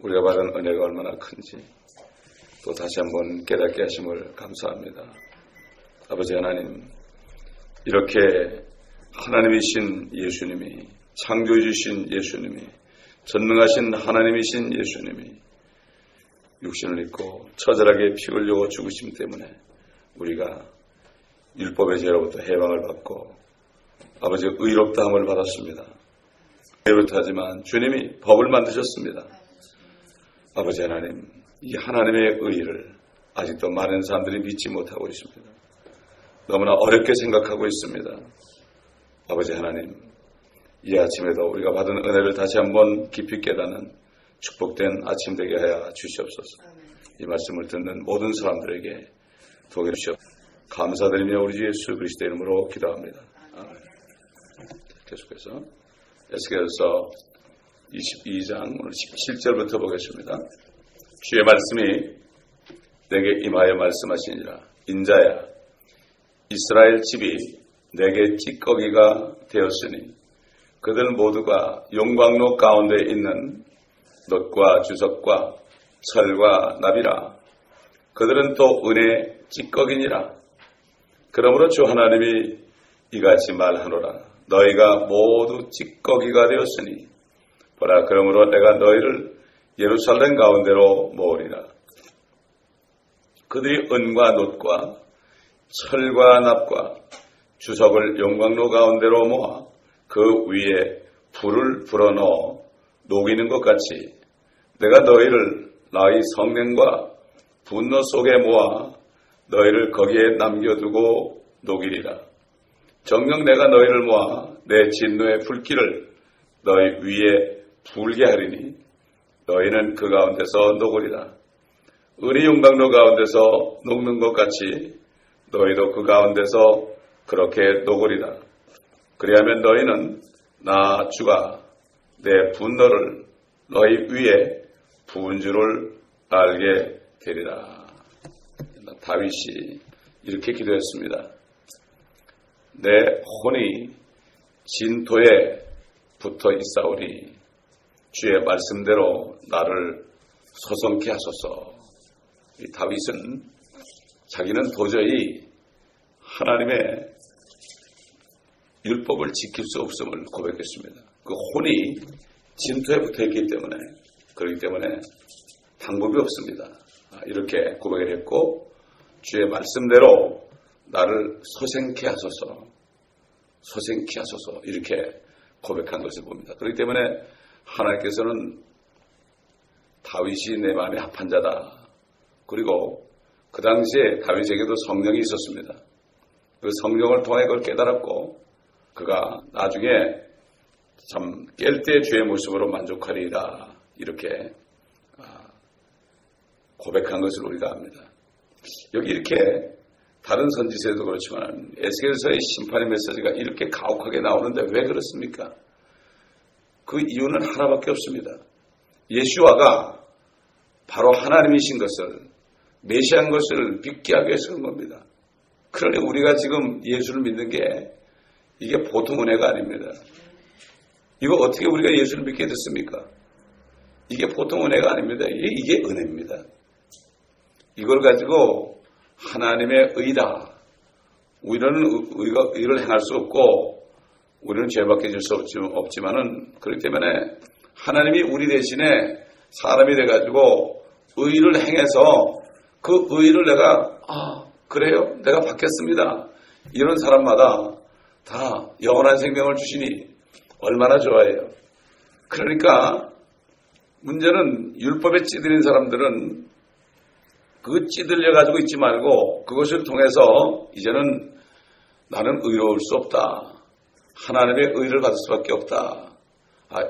우리가 받은 은혜가 얼마나 큰지 또 다시 한번 깨닫게 하심을 감사합니다. 아버지 하나님, 이렇게 하나님이신 예수님이, 창조해 주신 예수님이, 전능하신 하나님이신 예수님이 육신을 입고 처절하게 피 흘려 죽으심 때문에 우리가 율법의 죄로부터 해방을 받고 아버지의 의롭다함을 받았습니다. 그렇다지만 주님이 법을 만드셨습니다. 아버지 하나님, 이 하나님의 의를 아직도 많은 사람들이 믿지 못하고 있습니다. 너무나 어렵게 생각하고 있습니다. 아버지 하나님, 이 아침에도 우리가 받은 은혜를 다시 한번 깊이 깨닫는 축복된 아침 되게 하여 주시옵소서. 이 말씀을 듣는 모든 사람들에게 도움해 주시옵소서. 감사드리며 우리 주 예수 그리스도의 이름으로 기도합니다. 아멘. 계속해서 에스겔서 22장 오늘 17절부터 보겠습니다. 주의 말씀이 내게 임하여 말씀하시니라. 인자야, 이스라엘 집이 내게 찌꺼기가 되었으니 그들 모두가 용광로 가운데 있는 놋과 주석과 철과 납이라. 그들은 또 은의 찌꺼기니라. 그러므로 주 하나님이 이같이 말하노라. 너희가 모두 찌꺼기가 되었으니 보라, 그러므로 내가 너희를 예루살렘 가운데로 모으리라. 그들이 은과 놋과 철과 납과 주석을 용광로 가운데로 모아 그 위에 불을 불어넣어 녹이는 것 같이 내가 너희를 나의 성령과 분노 속에 모아 너희를 거기에 남겨두고 녹이리라. 정녕 내가 너희를 모아 내 진노의 불길을 너희 위에 불게 하리니 너희는 그 가운데서 녹으리라. 은의 용광로 가운데서 녹는 것 같이 너희도 그 가운데서 그렇게 녹으리라. 그리하면 너희는 나 주가 내 분노를 너희 위에 부은 줄을 알게 되리라. 다윗이 이렇게 기도했습니다. 내 혼이 진토에 붙어 있사오니 주의 말씀대로 나를 소성케 하소서. 이 다윗은 자기는 도저히 하나님의 율법을 지킬 수 없음을 고백했습니다. 그 혼이 진토에 붙어 있기 때문에, 그렇기 때문에 방법이 없습니다. 이렇게 고백을 했고, 주의 말씀대로 나를 소생케 하소서, 소생케 하소서, 이렇게 고백한 것을 봅니다. 그렇기 때문에 하나님께서는 다윗이 내 마음에 합한 자다. 그리고 그 당시에 다윗에게도 성령이 있었습니다. 그 성령을 통해 그걸 깨달았고, 그가 나중에 참 깰 때 주의 모습으로 만족하리라, 이렇게 고백한 것을 우리가 압니다. 여기 이렇게 다른 선지서에도 그렇지만 에스겔서의 심판의 메시지가 이렇게 가혹하게 나오는데 왜 그렇습니까? 그 이유는 하나밖에 없습니다. 예수와가 바로 하나님이신 것을, 메시아인 것을 믿게 하기 위해서 그런 겁니다. 그러니 우리가 지금 예수를 믿는 게 이게 보통 은혜가 아닙니다. 이거 어떻게 우리가 예수를 믿게 됐습니까? 이게 보통 은혜가 아닙니다. 이게 은혜입니다. 이걸 가지고 하나님의 의다. 우리는 의를 행할 수 없고 우리는 죄밖에 질 수 없지만은, 그렇기 때문에 하나님이 우리 대신에 사람이 돼가지고 의를 행해서 그 의를 내가 그래요? 내가 받겠습니다. 이런 사람마다 다 영원한 생명을 주시니 얼마나 좋아해요. 그러니까 문제는 율법에 찌들린 사람들은 그 찌들려가지고 있지 말고 그것을 통해서 이제는 나는 의로울 수 없다. 하나님의 의를 받을 수밖에 없다.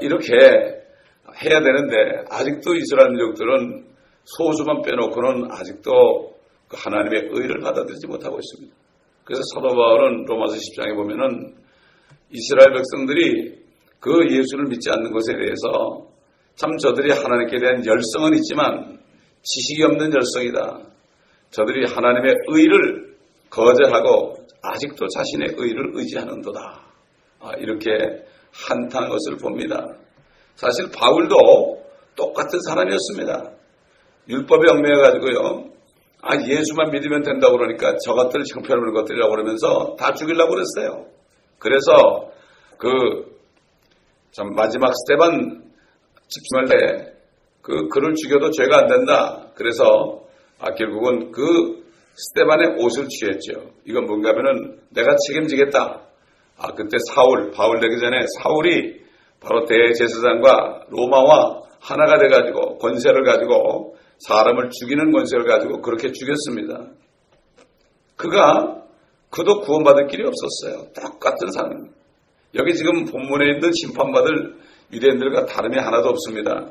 이렇게 해야 되는데 아직도 이스라엘 민족들은 소수만 빼놓고는 아직도 그 하나님의 의를 받아들이지 못하고 있습니다. 그래서 사도 바울은 로마서 10장에 보면은 이스라엘 백성들이 그 예수를 믿지 않는 것에 대해서 참 저들이 하나님께 대한 열성은 있지만 지식이 없는 열성이다. 저들이 하나님의 의를 거절하고 아직도 자신의 의를 의지하는도다. 이렇게 한탄한 것을 봅니다. 사실 바울도 똑같은 사람이었습니다. 율법에 얽매여가지고요. 예수만 믿으면 된다고 그러니까 저것들 형편없는 것들이라고 그러면서 다 죽이려고 그랬어요. 그래서 마지막 스테반 집중할 때 그를 죽여도 죄가 안 된다. 그래서 결국은 스테반의 옷을 취했죠. 이건 뭔가 하면은 내가 책임지겠다. 그때 바울 되기 전에 사울이 바로 대제사장과 로마와 하나가 돼가지고 권세를 가지고 사람을 죽이는 권세를 가지고 그렇게 죽였습니다. 그도 구원받을 길이 없었어요. 똑같은 사람. 여기 지금 본문에 있는 심판받을 유대인들과 다름이 하나도 없습니다.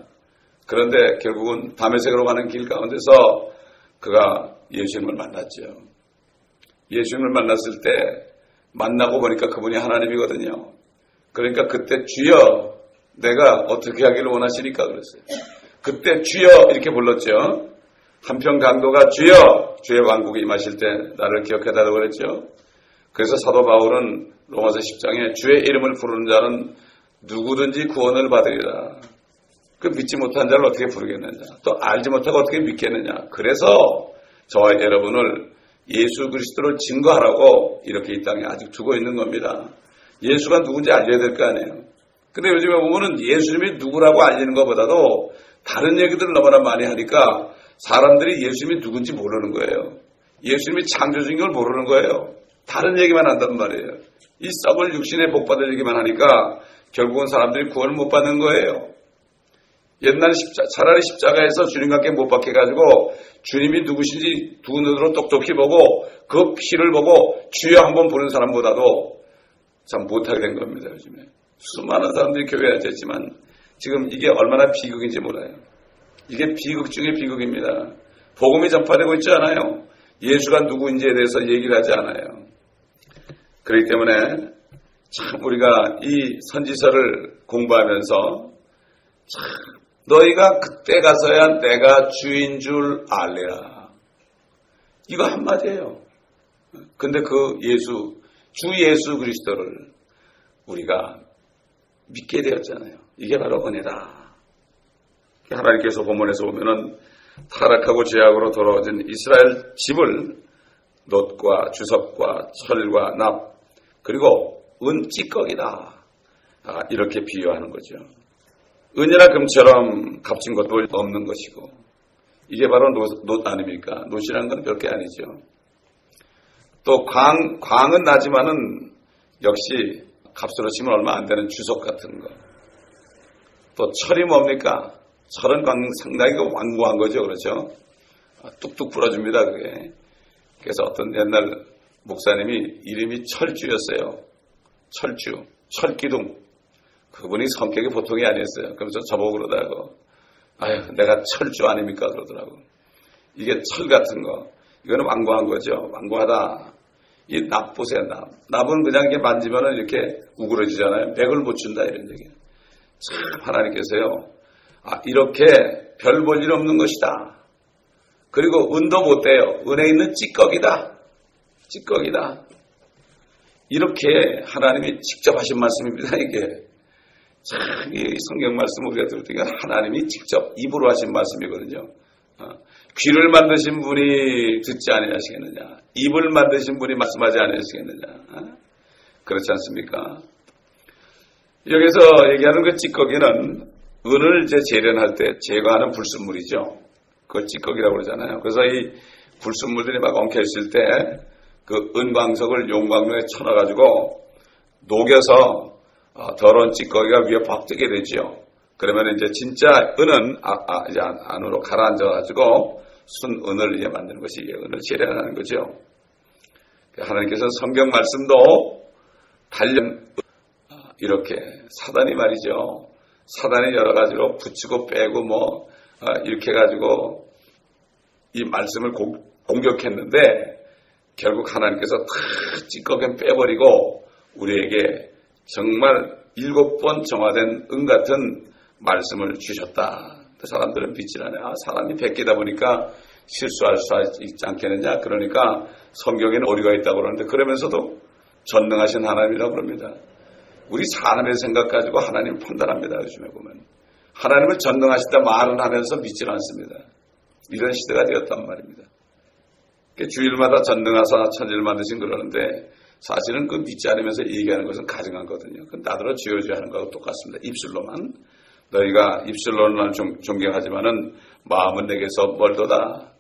그런데 결국은 다메섹으로 가는 길 가운데서 그가 예수님을 만났죠. 예수님을 만났을 때 만나고 보니까 그분이 하나님이거든요. 그러니까 그때 주여 내가 어떻게 하기를 원하시니까 그랬어요. 그때 주여 이렇게 불렀죠. 한편 강도가 주여 주의 왕국에 임하실 때 나를 기억해달라고 그랬죠. 그래서 사도 바울은 로마서 10장에 주의 이름을 부르는 자는 누구든지 구원을 받으리라. 믿지 못한 자를 어떻게 부르겠느냐. 또 알지 못하고 어떻게 믿겠느냐. 그래서 저와 여러분을 예수 그리스도를 증거하라고 이렇게 이 땅에 아직 두고 있는 겁니다. 예수가 누군지 알려야 될 거 아니에요. 근데 요즘에 보면은 예수님이 누구라고 알리는 것보다도 다른 얘기들을 너무나 많이 하니까 사람들이 예수님이 누군지 모르는 거예요. 예수님이 창조주인 걸 모르는 거예요. 다른 얘기만 한단 말이에요. 이 썩을 육신에 복받을 얘기만 하니까 결국은 사람들이 구원을 못 받는 거예요. 옛날 차라리 십자가에서 주님과 함께 못 박혀가지고 주님이 누구신지 두 눈으로 똑똑히 보고 그 피를 보고 주여 한번 보는 사람보다도 참 못하게 된 겁니다. 요즘에 수많은 사람들이 교회에 앉아있지만 지금 이게 얼마나 비극인지 몰라요. 이게 비극 중에 비극입니다. 복음이 전파되고 있지 않아요. 예수가 누구인지에 대해서 얘기를 하지 않아요. 그렇기 때문에 참 우리가 이 선지서를 공부하면서 참 너희가 그때 가서야 내가 주인 줄 알리라. 이거 한마디예요. 근데 주 예수 그리스도를 우리가 믿게 되었잖아요. 이게 바로 은혜다. 하나님께서 본문에서 보면은 타락하고 죄악으로 돌아오진 이스라엘 집을 놋과 주석과 철과 납 그리고 은찌꺼기다. 이렇게 비유하는 거죠. 은이나 금처럼 값진 것도 없는 것이고 이게 바로 놋 아닙니까? 놋이라는 건 별게 아니죠. 또 광은 나지만은 역시 값으로 치면 얼마 안 되는 주석 같은 거. 또 철이 뭡니까? 철은 상당히 완고한 거죠. 그렇죠? 뚝뚝 불어줍니다. 그게. 그래서 어떤 옛날 목사님이 이름이 철주였어요. 철주, 철기둥. 그분이 성격이 보통이 아니었어요. 그러면서 저보고 그러더라고. 내가 철주 아닙니까? 그러더라고. 이게 철 같은 거. 이거는 완고한 거죠. 완고하다. 이 납 보세요, 납. 납은 그냥 이렇게 만지면 이렇게 우그러지잖아요. 맥을 못 준다, 이런 얘기예요. 참, 하나님께서요. 이렇게 별 볼 일 없는 것이다. 그리고 은도 못 돼요. 은에 있는 찌꺼기다. 찌꺼기다. 이렇게 하나님이 직접 하신 말씀입니다, 이게. 참, 이 성경 말씀 우리가 들을 때 하나님이 직접 입으로 하신 말씀이거든요. 귀를 만드신 분이 듣지 아니하시겠느냐. 입을 만드신 분이 말씀하지 아니하시겠느냐. 그렇지 않습니까? 여기서 얘기하는 그 찌꺼기는 은을 재련할 때 제거하는 불순물이죠. 그걸 찌꺼기라고 그러잖아요. 그래서 이 불순물들이 막 엉켜있을 때 그 은광석을 용광로에 쳐놔가지고 녹여서 더러운 찌꺼기가 위에 팍 뜨게 되죠. 그러면 이제 진짜 은은 이제 안으로 가라앉아가지고 순은을 이제 만드는 것이 은을 재련하는 거죠. 하나님께서 성경 말씀도 단련 이렇게 사단이 말이죠. 사단이 여러 가지로 붙이고 빼고 이렇게 해가지고 이 말씀을 공격했는데 결국 하나님께서 다 찌꺼기는 빼버리고 우리에게 정말 7번 정화된 은 같은 말씀을 주셨다. 사람들은 믿질 않아요. 사람이 베끼다 보니까 실수할 수 있지 않겠느냐. 그러니까 성경에는 오류가 있다고 그러는데 그러면서도 전능하신 하나님이라고 그럽니다. 우리 사람의 생각 가지고 하나님 판단합니다. 요즘에 보면. 하나님을 전능하시다 말은 하면서 믿지는 않습니다. 이런 시대가 되었단 말입니다. 주일마다 전능하사 천지를 만드신 그러는데 사실은 그 믿지 않으면서 얘기하는 것은 가증한 거거든요. 그 나더러 주여주여 하는 거하고 똑같습니다. 입술로만. 너희가 입술로는 나를 존경하지만은 마음은 내게서 멀도다.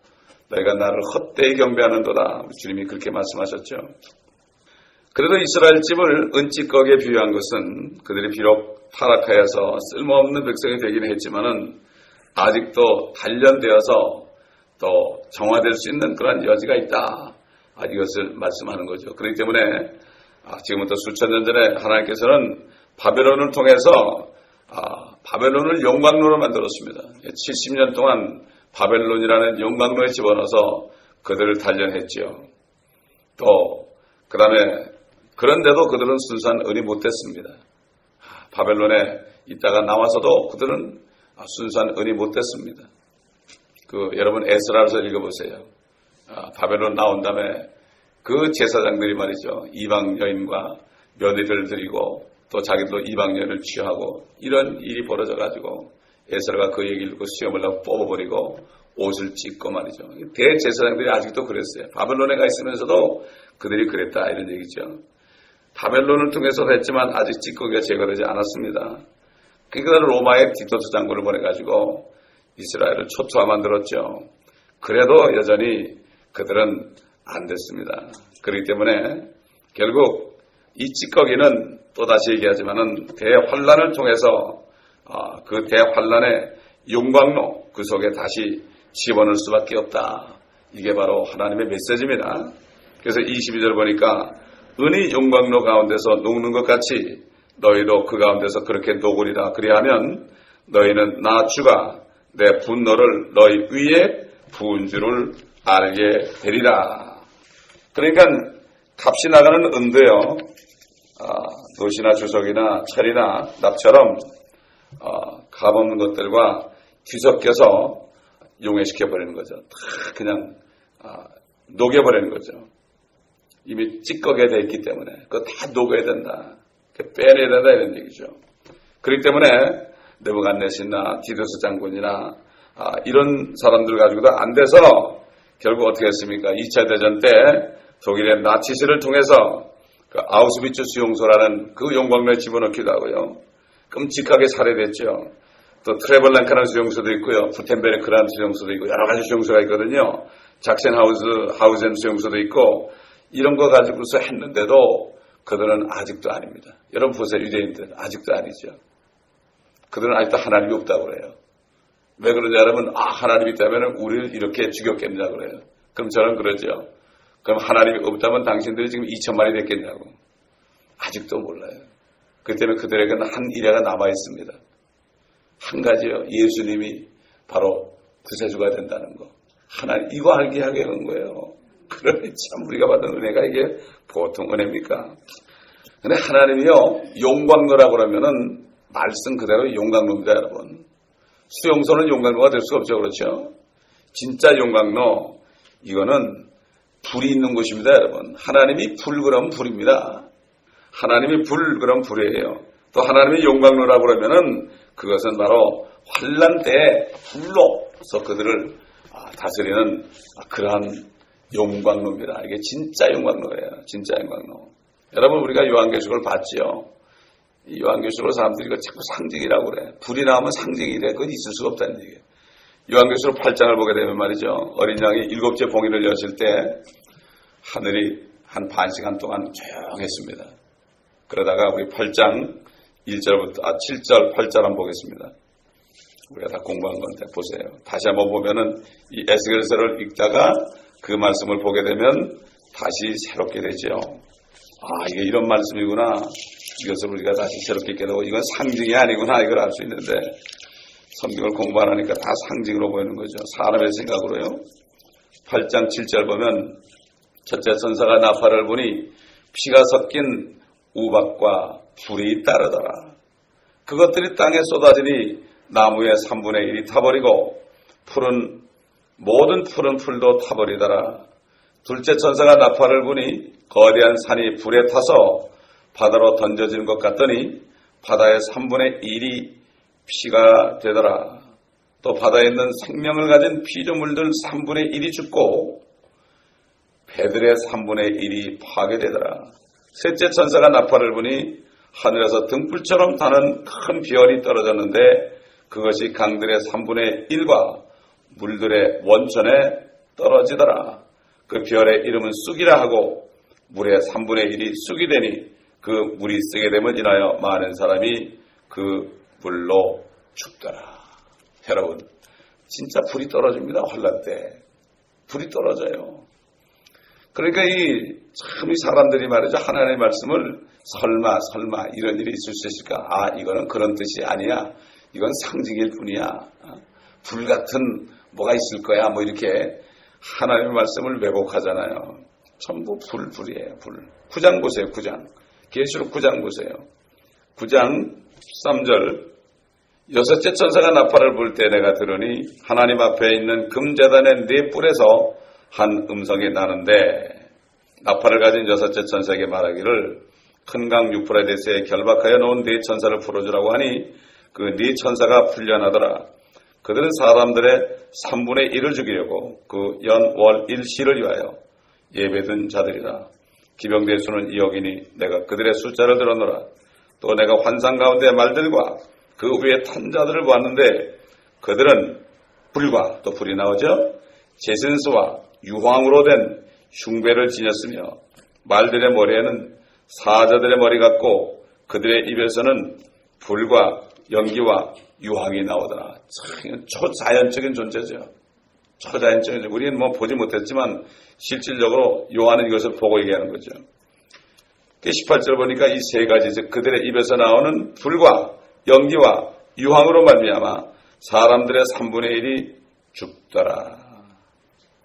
너희가 나를 헛되이 경배하는도다. 주님이 그렇게 말씀하셨죠. 그래도 이스라엘 집을 은찌꺼기에 비유한 것은 그들이 비록 타락하여서 쓸모없는 백성이 되긴 했지만은 아직도 단련되어서 또 정화될 수 있는 그런 여지가 있다. 이것을 말씀하는 거죠. 그렇기 때문에 지금부터 수천 년 전에 하나님께서는 바벨론을 통해서 바벨론을 용광로로 만들었습니다. 70년 동안 바벨론이라는 용광로에 집어넣어서 그들을 단련했죠. 또 그 다음에 그런데도 그들은 순수한 은이 못됐습니다. 바벨론에 있다가 나와서도 그들은 순수한 은이 못됐습니다. 여러분 에스라서 읽어보세요. 바벨론 나온 다음에 그 제사장들이 말이죠. 이방 여인과 며느리를 드리고 또 자기도 이방 여인을 취하고 이런 일이 벌어져가지고 에스라가 그 얘기를 듣고 수염을 하고 뽑아버리고 옷을 찢고 말이죠. 대제사장들이 아직도 그랬어요. 바벨론에 가 있으면서도 그들이 그랬다 이런 얘기죠. 바벨론을 통해서 했지만 아직 찌꺼기가 제거되지 않았습니다. 그러니까 로마의 디도스 장군을 보내가지고 이스라엘을 초토화 만들었죠. 그래도 여전히 그들은 안 됐습니다. 그렇기 때문에 결국 이 찌꺼기는 또다시 얘기하지만은 대환란을 통해서 그 대환란의 용광로 그 속에 다시 집어넣을 수밖에 없다. 이게 바로 하나님의 메시지입니다. 그래서 22절 보니까 은이 용광로 가운데서 녹는 것 같이 너희도 그 가운데서 그렇게 녹으리라. 그리하면 너희는 나 주가 내 분노를 너희 위에 부은 줄을 알게 되리라. 그러니까 값이 나가는 은도요. 돛이나 주석이나 철이나 납처럼 값없는 것들과 뒤섞여서 용해시켜버리는 거죠. 다 그냥 녹여버리는 거죠. 이미 찌꺼기가 되어 있기 때문에 그거 다 녹여야 된다. 빼내야 된다 이런 얘기죠. 그렇기 때문에 느부갓네살이나 디도스 장군이나 이런 사람들 가지고도 안 돼서 결국 어떻게 했습니까? 2차 대전 때 독일의 나치스를 통해서 그 아우슈비츠 수용소라는 그 용광로에 집어넣기도 하고요. 끔찍하게 살해됐죠. 또 트레벌랭카라는 수용소도 있고요. 부텐베르크라는 수용소도 있고 여러 가지 수용소가 있거든요. 작센하우젠 수용소도 있고 이런 거 가지고서 했는데도 그들은 아직도 아닙니다. 여러분 보세요. 유대인들 아직도 아니죠. 그들은 아직도 하나님이 없다고 그래요. 왜 그러냐 하면 하나님이 있다면 우리를 이렇게 죽였겠냐 그래요. 그럼 저는 그러죠. 그럼 하나님이 없다면 당신들이 지금 2천만이 됐겠냐고. 아직도 몰라요. 그 때문에 그들에게는 한 일회가 남아있습니다. 한 가지요. 예수님이 바로 구세주가 된다는 거. 하나님 이거 알게 하게 한 거예요. 그러니 참 우리가 받은 은혜가 이게 보통 은혜입니까? 근데 하나님이요. 용광로라고 그러면은 말씀 그대로 용광로입니다 여러분. 수용소는 용광로가 될 수가 없죠. 그렇죠? 진짜 용광로 이거는 불이 있는 곳입니다 여러분. 하나님이 불 그러면 불입니다. 하나님이 불 그러면 불이에요. 또 하나님이 용광로라고 그러면은 그것은 바로 환난 때에 불로서 그들을 다스리는 그러한 용광로입니다. 이게 진짜 용광로예요. 진짜 용광로. 여러분 우리가 요한계시록을 봤죠. 이 요한계시록을 사람들이 이거 자꾸 상징이라고 그래. 불이 나오면 상징이 돼. 그건 있을 수가 없다는 얘기예요. 요한계시록 8장을 보게 되면 말이죠. 어린 양이 7째 봉인을 여실 때 하늘이 한 반 시간 동안 조용했습니다. 그러다가 우리 8장 1절부터 7절 8절 한번 보겠습니다. 우리가 다 공부한 건데 보세요. 다시 한번 보면은 이 에스겔서를 읽다가 그 말씀을 보게 되면 다시 새롭게 되죠. 이게 이런 말씀이구나. 이것을 우리가 다시 새롭게 깨닫고 이건 상징이 아니구나 이걸 알 수 있는데 성경을 공부 안 하니까 다 상징으로 보이는 거죠. 사람의 생각으로요. 8장 7절 보면 첫째 천사가 나팔을 부니 피가 섞인 우박과 불이 따르더라. 그것들이 땅에 쏟아지니 나무의 3분의 1이 타버리고 모든 푸른 풀도 타버리더라. 둘째 천사가 나팔을 부니 거대한 산이 불에 타서 바다로 던져지는 것 같더니 바다의 3분의 1이 피가 되더라. 또 바다에 있는 생명을 가진 피조물들 3분의 1이 죽고 배들의 3분의 1이 파괴되더라. 셋째 천사가 나팔을 부니 하늘에서 등불처럼 타는 큰 별이 떨어졌는데 그것이 강들의 3분의 1과 물들의 원천에 떨어지더라. 그 별의 이름은 쑥이라 하고 물의 3분의 1이 쑥이 되니 그 물이 쓰게 됨을 인하여 많은 사람이 그 불로 죽더라. 여러분, 진짜 불이 떨어집니다. 환란 때 불이 떨어져요. 그러니까 이 사람들이 말이죠, 하나님의 말씀을 설마 이런 일이 있을 수 있을까? 아, 이거는 그런 뜻이 아니야. 이건 상징일 뿐이야. 불 같은 뭐가 있을 거야. 뭐 이렇게 하나님의 말씀을 왜곡하잖아요. 전부 불이에요. 불. 9장 보세요. 9장. 계시록 9장 보세요. 9장 13절. 여섯째 천사가 나팔을 불 때 내가 들으니 하나님 앞에 있는 금제단의 네 뿔에서 한 음성이 나는데 나팔을 가진 여섯째 천사에게 말하기를 큰 강 유프라데스에 결박하여 놓은 네 천사를 풀어주라고 하니 그 네 천사가 풀려나더라. 그들은 사람들의 3분의 1을 죽이려고 그 연, 월, 일시를 위하여 예배든 자들이라. 기병대의 수는 2억이니 내가 그들의 숫자를 들었노라. 또 내가 환상 가운데 말들과 그 위에 탄 자들을 보았는데 그들은 불과 또 불이 나오죠. 제신수와 유황으로 된 흉배를 지녔으며 말들의 머리에는 사자들의 머리 같고 그들의 입에서는 불과 연기와 유황이 나오더라. 참 초자연적인 존재죠. 초자연적인, 우리는 뭐 보지 못했지만 실질적으로 요한은 이것을 보고 얘기하는 거죠. 18절 보니까 이 세 가지, 즉 그들의 입에서 나오는 불과 연기와 유황으로 말미암아 사람들의 3분의 1이 죽더라.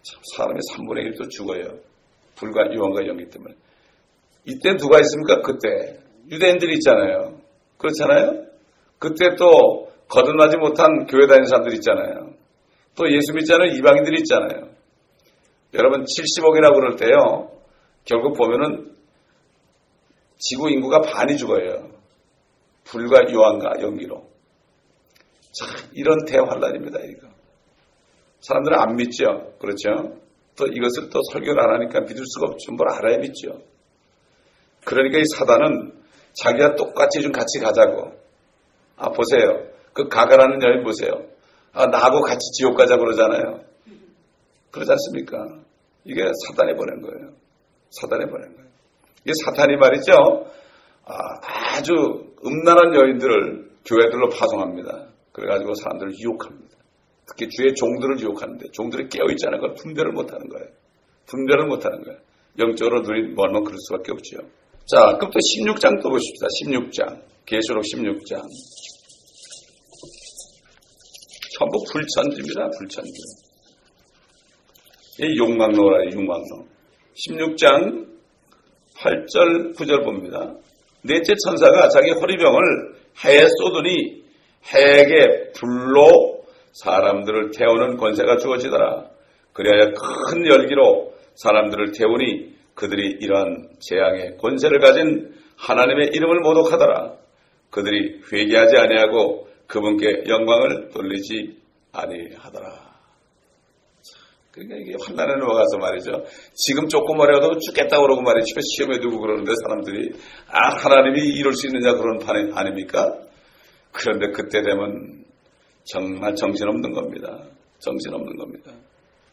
참, 사람의 3분의 1도 죽어요. 불과 유황과 연기 때문에. 이때 누가 있습니까? 그때 유대인들이 있잖아요. 그렇잖아요. 그때 또 거듭나지 못한 교회 다니는 사람들이 있잖아요. 또 예수 믿지 않은 이방인들이 있잖아요. 여러분 70억이라고 그럴 때요, 결국 보면은 지구 인구가 반이 죽어요. 불과 유황과 연기로. 자, 이런 대환란입니다. 이거 사람들은 안 믿죠. 그렇죠. 또 이것을 또 설교를 안 하니까 믿을 수가 없죠. 뭘 알아야 믿죠. 그러니까 이 사단은 자기가 똑같이 좀 같이 가자고. 아, 보세요. 그 가가라는 여인 보세요. 아, 나하고 같이 지옥 가자 그러잖아요. 그러지 않습니까? 이게 사단이 보낸 거예요. 사단이 보낸 거예요. 이게 사탄이 말이죠. 아주 음란한 여인들을 교회들로 파송합니다. 그래가지고 사람들을 유혹합니다. 특히 주의 종들을 유혹하는데 종들이 깨어있지 않은 걸 분별을 못하는 거예요. 분별을 못하는 거예요. 영적으로 눈이 멀면 그럴 수밖에 없죠. 자, 그럼 또 16장 또 보십시다. 16장. 계시록 16장. 전부 불천지입니다. 불천지. 이 용광로라요. 용광로. 16장 8절 9절 봅니다. 넷째 천사가 자기 호리병을 해에 쏘더니 해에게 불로 사람들을 태우는 권세가 주어지더라. 그리하여 큰 열기로 사람들을 태우니 그들이 이러한 재앙의 권세를 가진 하나님의 이름을 모독하더라. 그들이 회개하지 아니하고 그분께 영광을 돌리지 아니하더라. 그러니까 이게 환난에 넘어가서 말이죠. 지금 조금 어려워도 죽겠다고 그러고 말이죠. 시험에 두고 그러는데 사람들이 하나님이 이럴 수 있느냐 그런 판 아닙니까? 그런데 그때 되면 정말 정신없는 겁니다. 정신없는 겁니다.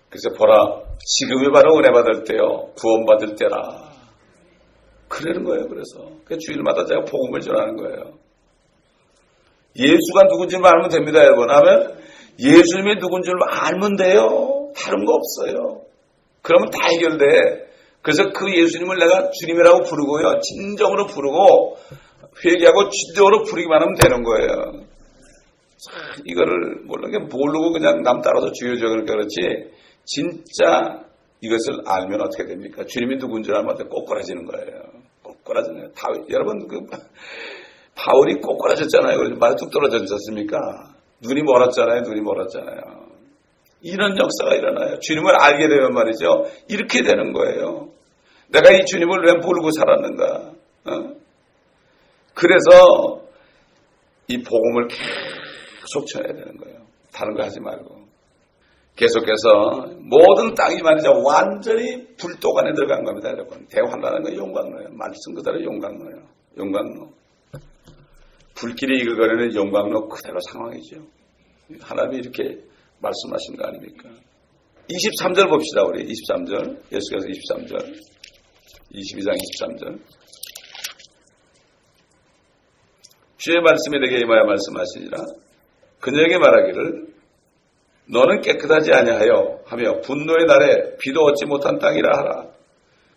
그래서 보라, 지금이 바로 은혜 받을 때요, 구원받을 때라. 그러는 거예요. 그래서 주일마다 제가 복음을 전하는 거예요. 예수가 누군지 알면 됩니다, 여러분. 하면 예수님이 누군지 알면 돼요. 다른 거 없어요. 그러면 다 해결돼. 그래서 그 예수님을 내가 주님이라고 부르고요, 진정으로 부르고 회개하고 진정으로 부르기만 하면 되는 거예요. 이거를 모르고 그냥 남 따라서 주여줘 그러니까 그렇지, 진짜 이것을 알면 어떻게 됩니까? 주님이 누군지 알면 꼬꾸라지는 거예요. 꼬꾸라지는 거예요. 여러분 바울이 꼬꾸라졌잖아요. 그래서 말이 뚝 떨어졌지 않습니까? 눈이 멀었잖아요. 눈이 멀었잖아요. 이런 역사가 일어나요. 주님을 알게 되면 말이죠, 이렇게 되는 거예요. 내가 이 주님을 왜 모르고 살았는가? 그래서 이 복음을 속천해야 되는 거예요. 다른 거 하지 말고. 계속해서 모든 땅이 말이죠. 완전히 불독 안에 들어간 겁니다. 여러분. 대환란한 건 용광로예요. 말씀 그대로 용광로예요. 용광로. 불길이 이글거리는 용광로 그대로 상황이죠. 하나님이 이렇게 말씀하신 거 아닙니까? 23절 봅시다. 우리 23절. 예수께서 23절. 22장 23절. 주의 말씀이 내게 임하여 말씀하시니라. 그녀에게 말하기를 너는 깨끗하지 아니하여 하며 분노의 날에 비도 얻지 못한 땅이라 하라.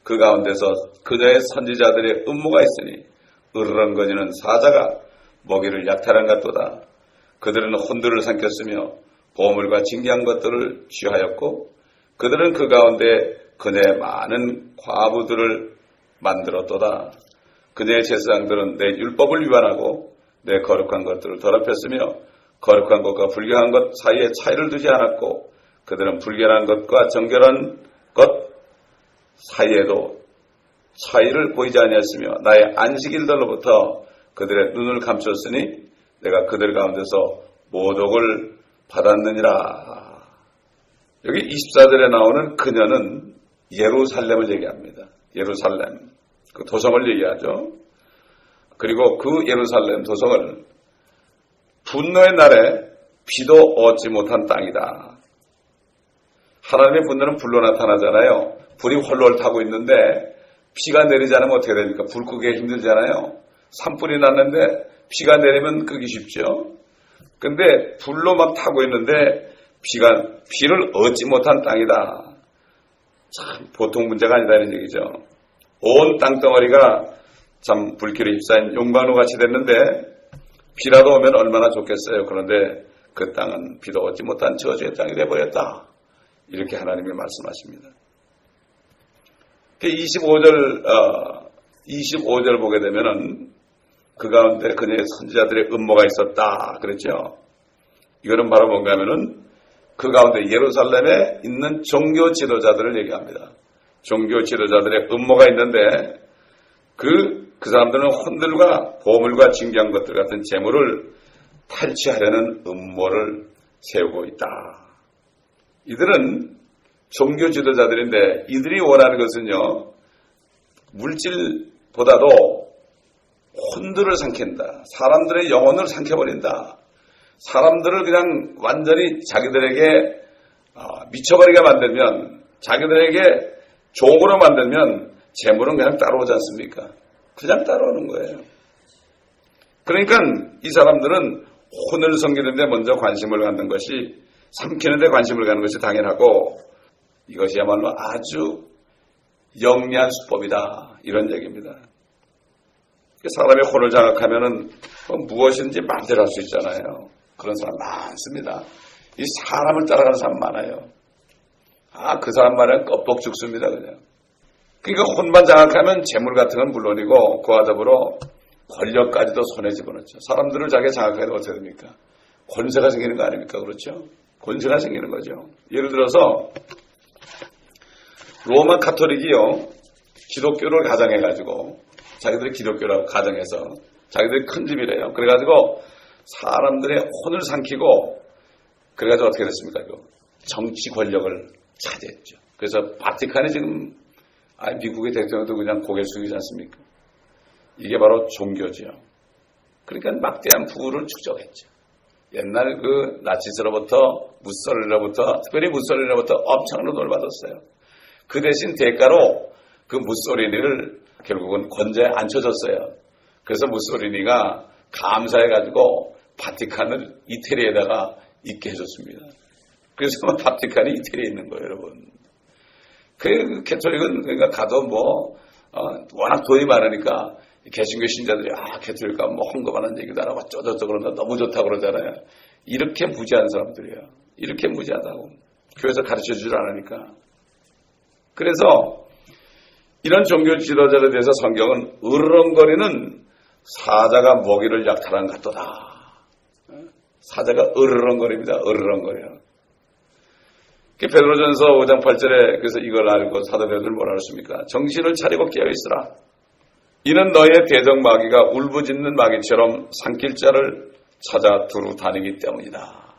그 가운데서 그녀의 선지자들의 음모가 있으니 으르렁거리는 사자가 먹이를 약탈한 같도다. 그들은 혼들을 삼켰으며 보물과 진귀한 것들을 취하였고 그들은 그 가운데 그녀의 많은 과부들을 만들었도다. 그녀의 제사장들은 내 율법을 위반하고 내 거룩한 것들을 더럽혔으며 거룩한 것과 불결한 것 사이에 차이를 두지 않았고 그들은 불결한 것과 정결한 것 사이에도 차이를 보이지 아니했으며 나의 안식일들로부터 그들의 눈을 감췄으니 내가 그들 가운데서 모독을 받았느니라. 여기 24절에 나오는 그녀는 예루살렘을 얘기합니다. 예루살렘. 그 도성을 얘기하죠. 그리고 그 예루살렘 도성을 분노의 날에 비도 얻지 못한 땅이다. 하나님의 분노는 불로 나타나잖아요. 불이 홀로 타고 있는데 피가 내리지 않으면 어떻게 됩니까? 불 끄기 힘들잖아요. 산불이 났는데 피가 내리면 끄기 쉽죠. 근데 불로 막 타고 있는데 비를 얻지 못한 땅이다. 참 보통 문제가 아니다 이런 얘기죠. 온 땅덩어리가 참 불길에 휩싸인 용광로 같이 됐는데 비라도 오면 얼마나 좋겠어요. 그런데 그 땅은 비도 얻지 못한 저주의 땅이 되어버렸다. 이렇게 하나님이 말씀하십니다. 25절 보게 되면은 그 가운데 그녀의 선지자들의 음모가 있었다. 그랬죠. 이거는 바로 뭔가 하면은 그 가운데 예루살렘에 있는 종교 지도자들을 얘기합니다. 종교 지도자들의 음모가 있는데 그 사람들은 혼들과 보물과 진귀한 것들 같은 재물을 탈취하려는 음모를 세우고 있다. 이들은 종교 지도자들인데 이들이 원하는 것은요. 물질보다도 혼들을 삼킨다. 사람들의 영혼을 삼켜버린다. 사람들을 그냥 완전히 자기들에게 미쳐버리게 만들면 자기들에게 종으로 만들면 재물은 그냥 따라오지 않습니까? 그냥 따라오는 거예요. 그러니까 이 사람들은 혼을 섬기는 데 먼저 관심을 갖는 것이 삼키는 데 관심을 갖는 것이 당연하고 이것이야말로 아주 영리한 수법이다. 이런 얘기입니다. 사람의 혼을 장악하면은 무엇인지 마음대로 할 수 있잖아요. 그런 사람 많습니다. 이 사람을 따라가는 사람 많아요. 그 사람 말은 껍벅 죽습니다. 그냥. 그러니까 혼만 장악하면 재물 같은 건 물론이고 그와 더불어 권력까지도 손에 집어넣죠. 사람들을 자기가 장악하면 어떻게 됩니까? 권세가 생기는 거 아닙니까? 그렇죠? 권세가 생기는 거죠. 예를 들어서 로마 카톨릭이요. 기독교를 가정해가지고 자기들이 기독교라고 가정해서 자기들이 큰 집이래요. 그래가지고 사람들의 혼을 삼키고 그래가지고 어떻게 됐습니까? 정치 권력을 차지했죠. 그래서 바티칸이 지금 미국의 대통령도 그냥 고개 숙이지 않습니까? 이게 바로 종교죠. 그러니까 막대한 부를 축적했죠. 옛날 그 나치스로부터 무솔리니로부터 특별히 무솔리니로부터 엄청난 돈을 받았어요. 그 대신 대가로 그 무솔리니를 결국은 권좌에 앉혀줬어요. 그래서 무솔리니가 감사해가지고 바티칸을 이태리에다가 있게 해줬습니다. 그래서 바티칸이 이태리에 있는 거예요, 여러분. 그 캐톨릭은 그러니까 가도 워낙 돈이 많으니까 개신교 신자들이 캐톨릭 가면 헌금하는 얘기도 안 하고 어쩌고 그런다 너무 좋다고 그러잖아요. 이렇게 무지한 사람들이에요. 이렇게 무지하다고. 교회에서 가르쳐 주질 않으니까. 그래서 이런 종교 지도자에 대해서 성경은 으르렁거리는 사자가 먹이를 약탈한 같도다. 사자가 으르렁거립니다. 으르렁거려요. 베드로전서 5장 8절에 그래서 이걸 알고 사도 베드로는 뭐라 그랬습니까? 정신을 차리고 깨어있으라. 이는 너의 대적 마귀가 울부짖는 마귀처럼 삼킬 자를 찾아 두루 다니기 때문이다.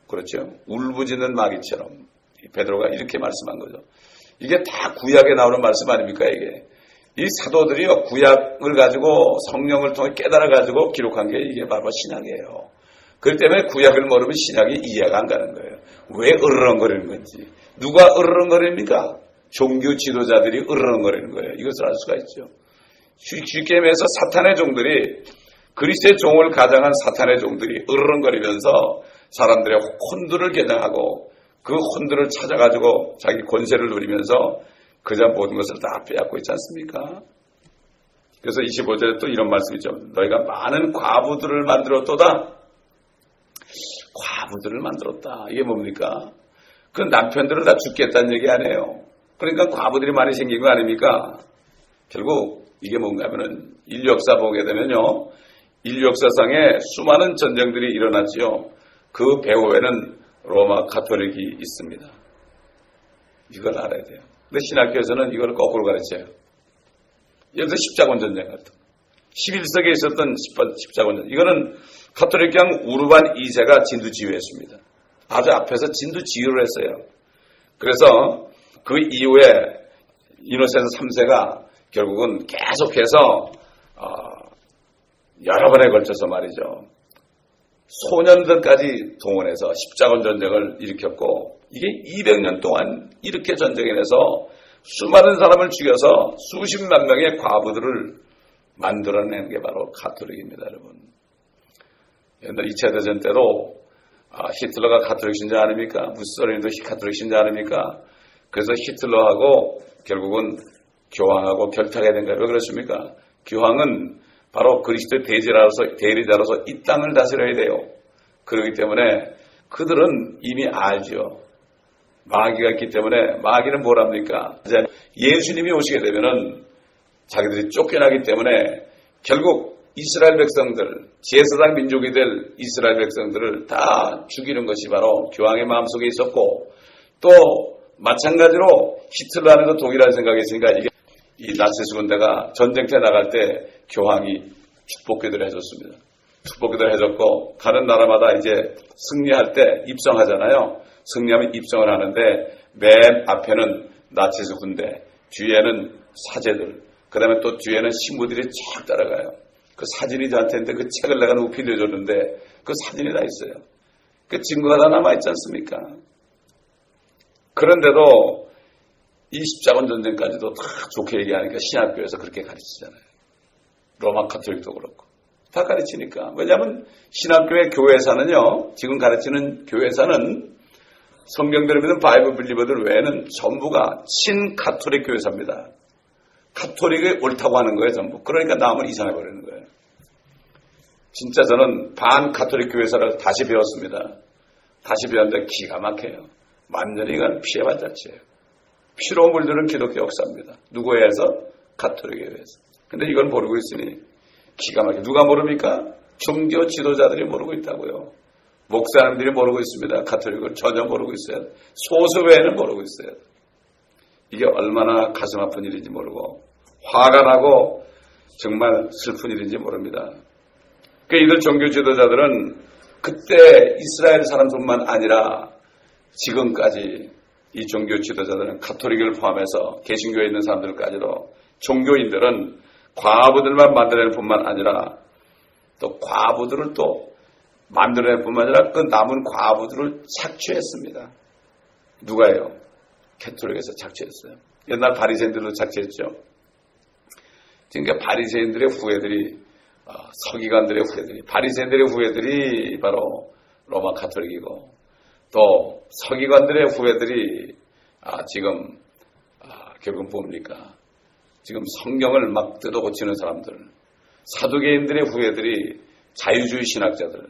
그렇죠? 울부짖는 마귀처럼 베드로가 이렇게 말씀한 거죠. 이게 다 구약에 나오는 말씀 아닙니까? 이게 이 사도들이요 구약을 가지고 성령을 통해 깨달아 가지고 기록한 게 이게 바로 신약이에요. 그렇기 때문에 구약을 모르면 신약이 이해가 안 가는 거예요. 왜 으르렁거리는 건지. 누가 으르렁거립니까? 종교 지도자들이 으르렁거리는 거예요. 이것을 알 수가 있죠. 쉽게 말해서 사탄의 종들이, 그리스도의 종을 가장한 사탄의 종들이 으르렁거리면서 사람들의 혼두를 개장하고 그 혼두를 찾아가지고 자기 권세를 누리면서 그저 모든 것을 다 빼앗고 있지 않습니까? 그래서 25절에 또 이런 말씀이죠. 너희가 많은 과부들을 만들었도다. 과부들을 만들었다. 이게 뭡니까? 그 남편들을 다 죽겠다는 얘기 아니에요. 그러니까 과부들이 많이 생긴 거 아닙니까? 결국 이게 뭔가 하면은 인류 역사 보게 되면요. 인류 역사상에 수많은 전쟁들이 일어났지요. 그 배후에는 로마 가톨릭이 있습니다. 이걸 알아야 돼요. 근데 신학교에서는 이걸 거꾸로 가르쳐요. 예를 들어 십자군 전쟁 같은 거. 11세기에 있었던 십자군 전쟁. 이거는 가톨릭경 우르반 2세가 진두지휘했습니다. 아주 앞에서 진두지휘를 했어요. 그래서 그 이후에 이노센스 3세가 결국은 계속해서 여러 번에 걸쳐서 말이죠. 소년들까지 동원해서 십자군 전쟁을 일으켰고 이게 200년 동안 이렇게 전쟁해내서 수많은 사람을 죽여서 수십만 명의 과부들을 만들어낸 게 바로 가톨릭입니다, 여러분. 옛날 2차 대전 때도 히틀러가 가톨릭 신자 아닙니까? 무솔리니도 가톨릭 신자 아닙니까? 그래서 히틀러하고 결국은 교황하고 결탁해야 된 거예요. 왜 그렇습니까? 교황은 바로 그리스도의 대리자로서 이 땅을 다스려야 돼요. 그렇기 때문에 그들은 이미 알죠. 마귀가 있기 때문에 마귀는 뭘 합니까? 예수님이 오시게 되면은 자기들이 쫓겨나기 때문에 결국 이스라엘 백성들, 제사장 민족이 될 이스라엘 백성들을 다 죽이는 것이 바로 교황의 마음속에 있었고 또 마찬가지로 히틀러 안에도 동일한 생각이 있으니까 이게 이 나치스 군대가 전쟁터에 나갈 때 교황이 축복기도를 해줬습니다. 축복기도를 해줬고 가는 나라마다 이제 승리할 때 입성하잖아요. 승리하면 입성을 하는데 맨 앞에는 나치스 군대, 뒤에는 사제들, 그 다음에 또 뒤에는 신부들이 쫙 따라가요. 그 사진이 저한테인데 그 책을 내가 누구 빌려줬는데 그 사진이 다 있어요. 그 증거가 다 남아있지 않습니까? 그런데도 이 십자군 전쟁까지도 다 좋게 얘기하니까 신학교에서 그렇게 가르치잖아요. 로마 가톨릭도 그렇고. 다 가르치니까. 왜냐하면 신학교의 교회사는요, 지금 가르치는 교회사는 성경대로 믿는 바이블 빌리버들 외에는 전부가 친가톨릭 교회사입니다. 가톨릭이 옳다고 하는 거예요, 전부. 그러니까 남을 이상해버리는 거예요. 진짜 저는 반가톨릭 교회사를 다시 배웠습니다. 다시 배웠는데 기가 막혀요. 완전히 이건 피해만 자체예요. 피로 물드는 기독교 역사입니다. 누구에 의해서? 가톨릭에 의해서. 근데 이걸 모르고 있으니 기가 막혀. 누가 모릅니까? 종교 지도자들이 모르고 있다고요. 목사님들이 모르고 있습니다. 가톨릭을 전혀 모르고 있어요. 소수 외에는 모르고 있어요. 이게 얼마나 가슴 아픈 일인지 모르고 화가 나고 정말 슬픈 일인지 모릅니다. 그러니까 이들 종교 지도자들은 그때 이스라엘 사람뿐만 아니라 지금까지 이 종교 지도자들은 가톨릭을 포함해서 개신교에 있는 사람들까지도 종교인들은 과부들만 만들어낼 뿐만 아니라 또 과부들을 또 만들어낼 뿐만 아니라 그 남은 과부들을 착취했습니다. 누가요? 가톨릭에서 착취했어요. 옛날 바리새인들도 착취했죠. 그러니까 바리새인들의 후예들이 서기관들의 후예들이 바리새인들의 후예들이 바로 로마 가톨릭이고 또 서기관들의 후예들이 지금 결국은 뭡니까? 지금 성경을 막 뜯어 고치는 사람들, 사두개인들의 후예들이 자유주의 신학자들,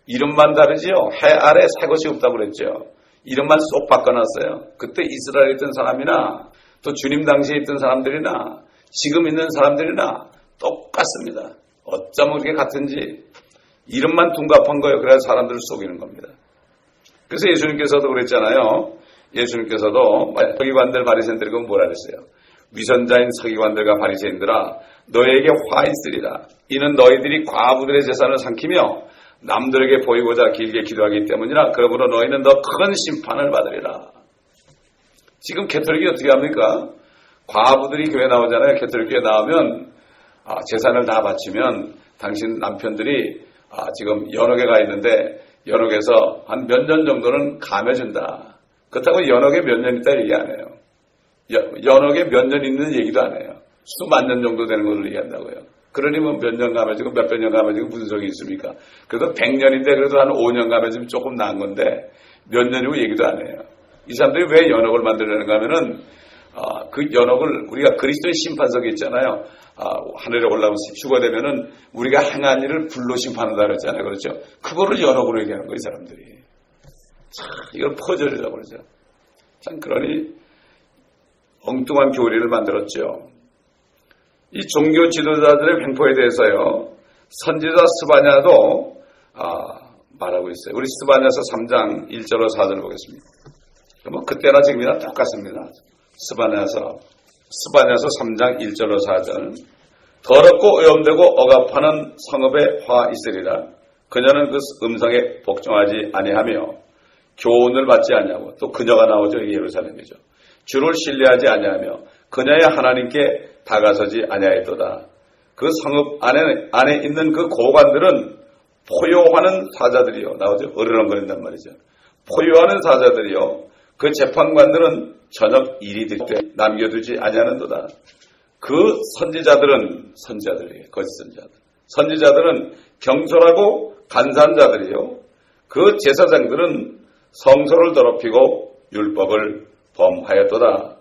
이름만 다르지요. 해 아래 새 것이 없다고 그랬죠. 이름만 쏙 바꿔놨어요. 그때 이스라엘에 있던 사람이나 또 주님 당시에 있던 사람들이나 지금 있는 사람들이나 똑같습니다. 어쩜 그렇게 같은지 이름만 둔갑한 거예요. 그래서 사람들을 속이는 겁니다. 그래서 예수님께서도 그랬잖아요. 예수님께서도 서기관들 바리새인들이 뭐라 그랬어요? 위선자인 서기관들과 바리새인들아 너에게 화 있으리라. 이는 너희들이 과부들의 재산을 삼키며 남들에게 보이고자 길게 기도하기 때문이라. 그러므로 너희는 더 큰 심판을 받으리라. 지금 개톨릭이 어떻게 합니까? 과부들이 교회 나오잖아요. 개톨릭 교회 나오면 재산을 다 바치면 당신 남편들이 지금 연옥에 가 있는데 연옥에서 한 몇 년 정도는 감해준다. 그렇다고 연옥에 몇 년 있다 얘기 안 해요. 연옥에 몇 년 있는 얘기도 안 해요. 수만 년 정도 되는 것을 얘기한다고요. 그러니 뭐 몇 년 감해지고 몇백 년 감해지고 무슨 소용이 있습니까? 그래도 100년인데 그래도 한 5년 감해지면 조금 나은 건데 몇 년이고 얘기도 안 해요. 이 사람들이 왜 연옥을 만들려는가 하면은 그 연옥을 우리가 그리스도의 심판석에 있잖아요. 하늘에 올라오면 죽어되면은 우리가 행한 일을 불로 심판한다 그랬잖아요. 그렇죠? 그거를 연옥으로 얘기하는 거예요, 이 사람들이. 참, 이걸 퍼즐이라고 그러죠. 참, 그러니 엉뚱한 교리를 만들었죠. 이 종교 지도자들의 횡포에 대해서요, 선지자 스바냐도 말하고 있어요. 우리 스바냐서 3장 1절로 4절을 보겠습니다. 뭐 그때나 지금이나 똑같습니다. 스바냐서 3장 1절로 4절. 더럽고 오염되고 억압하는 성읍에 화 있으리라. 그녀는 그 음성에 복종하지 아니하며 교훈을 받지 아니하고, 또 그녀가 나오죠. 이게 예루살렘이죠. 주를 신뢰하지 아니하며 그녀의 하나님께 다가서지 아니하였도다. 그 성읍 안에 있는 그 고관들은 포효하는 사자들이요. 나오죠. 어르렁거린단 말이죠. 포효하는 사자들이요. 그 재판관들은 저녁 일이 될 때 남겨두지 아니하는도다. 그 선지자들이에요. 거짓 선지자들은 경솔하고 간사한 자들이요. 그 제사장들은 성소를 더럽히고 율법을 범하였도다.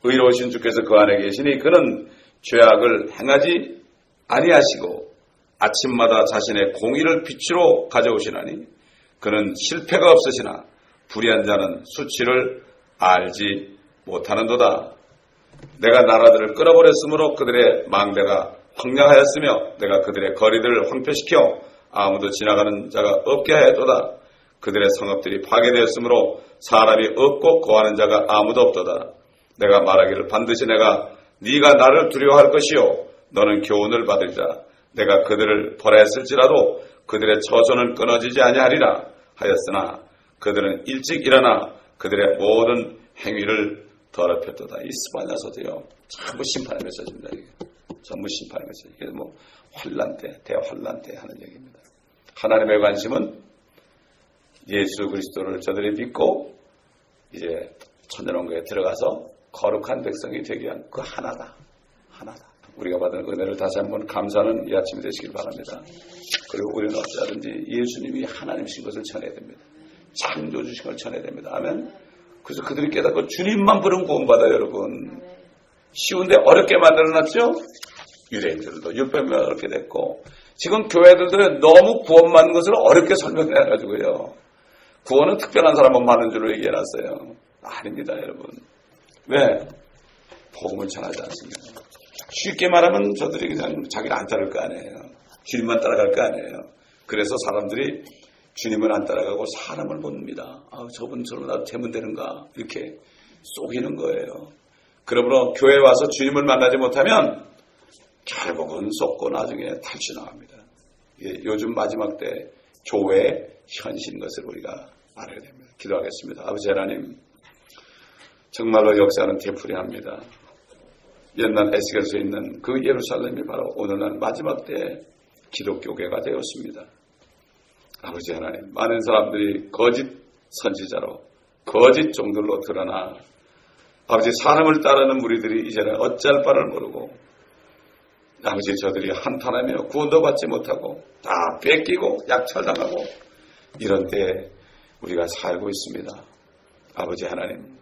의로우신 주께서 그 안에 계시니 그는 죄악을 행하지 아니하시고 아침마다 자신의 공의를 빛으로 가져오시나니 그는 실패가 없으시나 불의한 자는 수치를 알지 못하는도다. 내가 나라들을 끊어버렸으므로 그들의 망대가 황량하였으며 내가 그들의 거리들을 황폐시켜 아무도 지나가는 자가 없게 하였도다. 그들의 성읍들이 파괴되었으므로 사람이 없고 거하는 자가 아무도 없도다. 내가 말하기를 반드시 네가 나를 두려워할 것이요 너는 교훈을 받으리라. 내가 그들을 벌했을지라도 그들의 처소는 끊어지지 아니하리라 하였으나 그들은 일찍 일어나 그들의 모든 행위를 더럽혔도다. 이 스바냐서도요, 전부 심판의 메시지입니다. 전부 심판의 메시지. 이게 뭐 환란 때, 대환란 때 하는 얘기입니다. 하나님의 관심은 예수 그리스도를 저들이 믿고 이제 천년왕국에 들어가서 거룩한 백성이 되기 위한 그 하나다. 우리가 받은 은혜를 다시 한번 감사하는 이 아침이 되시길 바랍니다. 그리고 우리는 어찌하든지 예수님이 하나님이신 것을 전해야 됩니다. 창조주신 걸 전해야 됩니다. 아멘. 그래서 그들이 깨닫고 주님만 부르면 구원받아요, 여러분. 쉬운데 어렵게 만들어놨죠? 유대인들도 율법이 어렵게 됐고, 지금 교회들은 너무 구원받는 것을 어렵게 설명해가지고요. 구원은 특별한 사람만 받는 줄로 얘기해놨어요. 아닙니다, 여러분. 왜? 복음을 전하지 않습니다. 쉽게 말하면 저들이 그냥 자기를 안 따를 거 아니에요. 주님만 따라갈 거 아니에요. 그래서 사람들이 주님을 안 따라가고 사람을 봅니다. 저분 저로 나도 되면 되는가 이렇게 속이는 거예요. 그러므로 교회에 와서 주님을 만나지 못하면 결국은 속고 나중에 탈취나갑니다. 요즘 마지막 때 교회의 현실인 것을 우리가 알아야 됩니다. 기도하겠습니다. 아버지 하나님, 정말로 역사는 되풀이합니다. 옛날 에스겔서에 있는 그 예루살렘이 바로 오늘날 마지막 때 기독교계가 되었습니다. 아버지 하나님, 많은 사람들이 거짓 선지자로 거짓 종들로 드러나 아버지 사람을 따르는 무리들이 이제는 어찌할 바를 모르고 아버지 저들이 한탄하며 구원도 받지 못하고 다 뺏기고 약탈당하고 이런 때에 우리가 살고 있습니다. 아버지 하나님,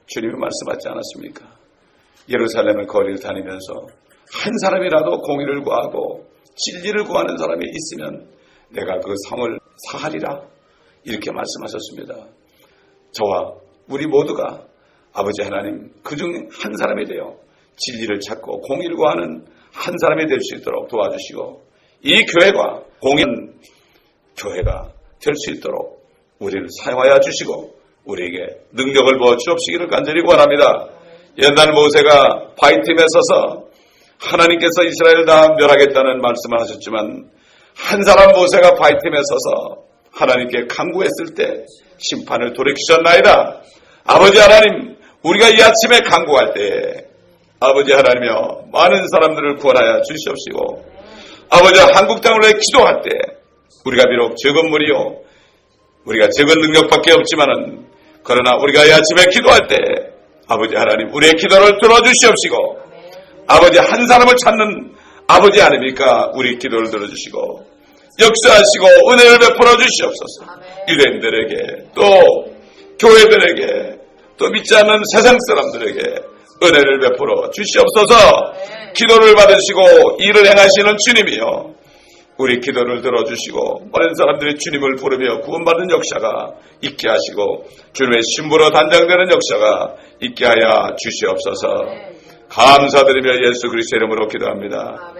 주님이 말씀하지 않았습니까? 예루살렘의 거리를 다니면서 한 사람이라도 공의를 구하고 진리를 구하는 사람이 있으면 내가 그 성을 사하리라 이렇게 말씀하셨습니다. 저와 우리 모두가 아버지 하나님 그중 한 사람이 되어 진리를 찾고 공의를 구하는 한 사람이 될 수 있도록 도와주시고 이 교회가 공의한 교회가 될 수 있도록 우리를 사용하여 주시고 우리에게 능력을 부어 주옵시기를 간절히 원합니다. 옛날 모세가 바위틈에 서서 하나님께서 이스라엘을 다 멸하겠다는 말씀을 하셨지만 한 사람 모세가 바위틈에 서서 하나님께 간구했을 때 심판을 돌이키셨나이다. 아버지 하나님, 우리가 이 아침에 간구할 때 아버지 하나님이여 많은 사람들을 구원하여 주시옵시고, 아버지 한국 땅을 위해 기도할 때 우리가 비록 적은 무리요, 우리가 적은 능력밖에 없지만은 그러나 우리가 이 아침에 기도할 때 아버지 하나님 우리의 기도를 들어주시옵시고, 아버지 한 사람을 찾는 아버지 아닙니까? 우리 기도를 들어주시고 역사하시고 은혜를 베풀어 주시옵소서. 유대인들에게 또 교회들에게 또 믿지 않는 세상 사람들에게 은혜를 베풀어 주시옵소서. 기도를 받으시고 일을 행하시는 주님이요, 우리 기도를 들어주시고 많은 사람들이 주님을 부르며 구원받는 역사가 있게 하시고 주님의 신부로 단장되는 역사가 있게 하여 주시옵소서. 감사드리며 예수 그리스도의 이름으로 기도합니다.